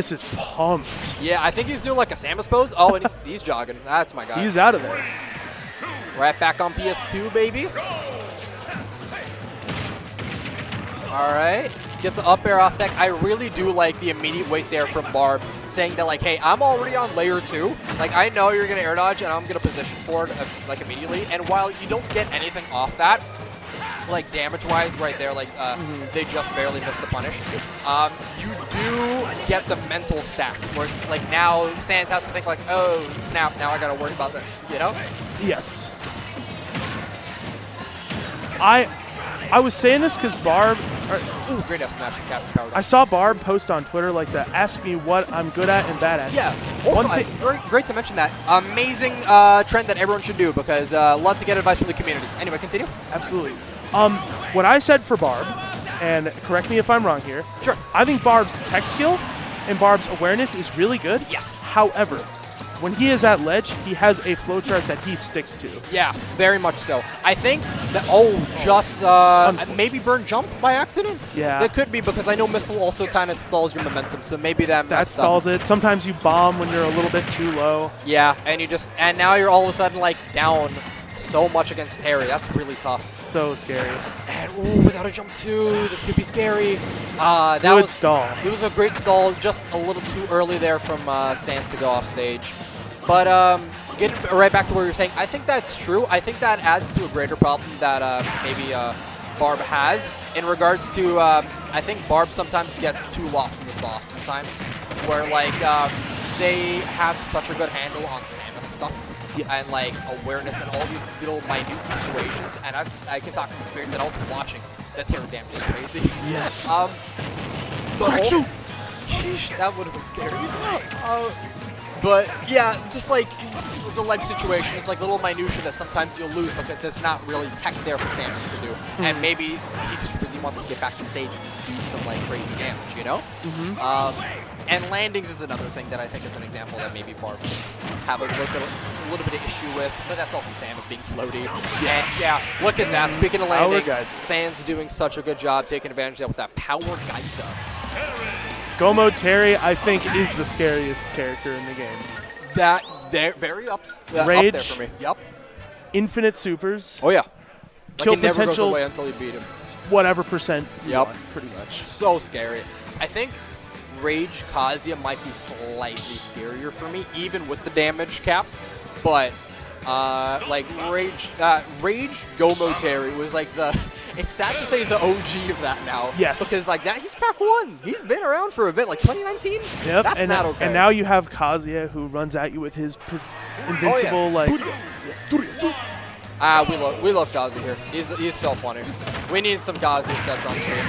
This is pumped. Yeah, I think he's doing like a Samus pose. Oh, and he's jogging. That's my guy. He's out of there. Right back on PS2, baby. All right. Get the up air off deck. I really do like the immediate wait there from Barb, saying that, like, hey, I'm already on layer 2. Like, I know you're going to air dodge, and I'm going to position forward, like, immediately. And while you don't get anything off that, like, damage-wise right there, like, they just barely missed the punish, you do get the mental stack, where it's, like, now Sans has to think, like, oh, snap, now I got to worry about this, you know? Yes. I was saying this because Barb... Ooh, great F smash and caps power. I saw Barb post on Twitter like that, ask me what I'm good at and bad at. Yeah. Also, great to mention that. Amazing trend that everyone should do because love to get advice from the community. Anyway, continue. Absolutely. What I said for Barb, and correct me if I'm wrong here. Sure. I think Barb's tech skill and Barb's awareness is really good. Yes. However, when he is at ledge, he has a flowchart that he sticks to. Yeah, very much so. I think that, just maybe burn jump by accident? Yeah. That could be because I know missile also kind of stalls your momentum, so maybe that stalls it. Sometimes you bomb when you're a little bit too low. Yeah, and now you're all of a sudden like down so much against Terry. That's really tough. So scary. And ooh, without a jump too, this could be scary. Good stall. It was a great stall, just a little too early there from Sans to go off stage. But getting right back to where you're saying, I think that's true. I think that adds to a greater problem that maybe Barb has in regards to, I think Barb sometimes gets too lost in the sauce sometimes, where like they have such a good handle on Samus stuff. Yes. And like awareness and all these little minute situations, and I can talk from experience and also watching that Terry damage is crazy. Yes. But also, sheesh, that would have been scary. But yeah, just like the ledge situation is like little minutia that sometimes you'll lose because there's not really tech there for Samus to do, and maybe he just really wants to get back to stage and just do some like crazy damage, you know? And landings is another thing that I think is an example that maybe Barb have a little bit of issue with, but that's also Samus being floaty. And yeah, look at that. Speaking of landing, Sans doing such a good job taking advantage of that with that power Geyser. Gomo Terry, I think, is the scariest character in the game. That very up Rage, there for me. Yep. Infinite supers. Oh yeah. Kill like it potential. Never goes away until you beat him. Whatever percent. Yep. Want, pretty much. So scary. I think Rage Kazuya might be slightly scarier for me, even with the damage cap. But like Rage Gomo Terry was like the. It's sad to say the OG of that now. Yes. Because like that, he's Pack 1. He's been around for a bit, like 2019. Yep. That's not okay. And now you have Kazuya who runs at you with his invincible like. We love Kazuya here. He's so funny. We need some Kazuya sets on stream.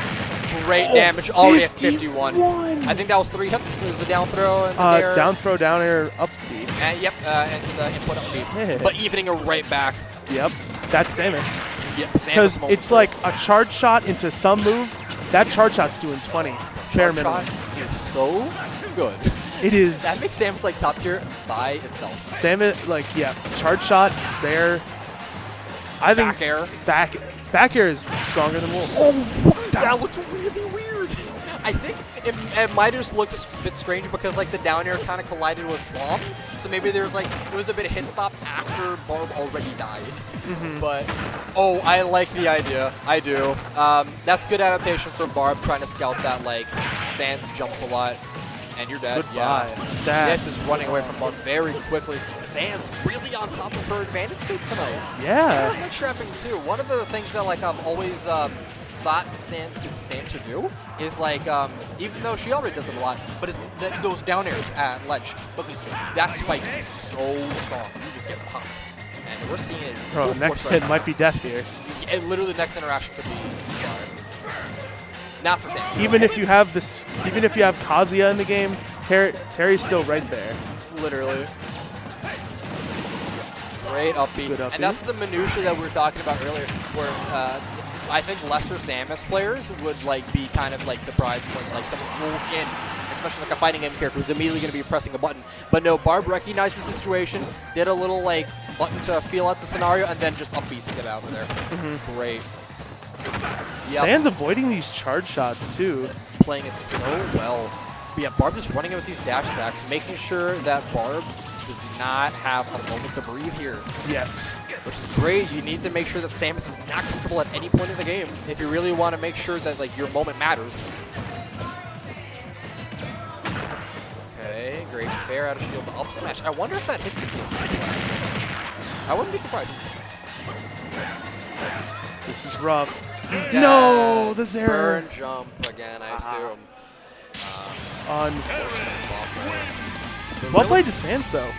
Great damage already at 51. I think that was 3 hits. It was a down throw and air. Down throw, down air, up B. And yep, into the input up B. But evening it right back. Yep. That's Samus. Yep, because it's like a charge shot into some move. That charge shot's doing 20. Bare minimum. Is so good. It is. That makes Samus like top tier by itself. Samus, like, yeah, charge shot, Zaire. I think back air is stronger than Wolf's. Oh, that looks really weird. I think it might have just looked a bit strange because like the down air kind of collided with Bomb. So maybe there was a bit of hit stop after Barb already died. But, I like the idea. I do. That's good adaptation for Barb trying to scout that, like, Sans jumps a lot. And you're dead. Goodbye. Yeah. This is running away from Barb very quickly. Sans really on top of her advantage state tonight. Yeah. Ledge trapping too. One of the things that like I've always thought Sans could stand to do is like, even though she already does it a lot, but it's those down airs at ledge. Because that spike is so strong. You just get popped. And we're seeing it. Bro, next hit might be death here. Literally, the next interaction could be not for Sans. Even if you have Kazuya in the game, Terry's still right there. Literally. Great up B. And that's the minutia that we were talking about earlier, where I think lesser Samus players would like be kind of like surprised when like someone rolls in, especially like a fighting game character who's immediately going to be pressing a button. But no, Barb recognized the situation, did a little like button to feel out the scenario, and then just up B to get out of there. Great. Sans avoiding these charge shots too. Playing it so well. But yeah, Barb just running it with these dash attacks, making sure that Barb does not have a moment to breathe here. Yes. Which is great. You need to make sure that Samus is not comfortable at any point in the game if you really want to make sure that like your moment matters. Okay, great fair out of shield to up smash. I wonder if that hits the PS2. I wouldn't be surprised. This is rough. Yeah, No, the Zera. Burn jump again, I assume. On. Unfortunate. Well played to Sans though.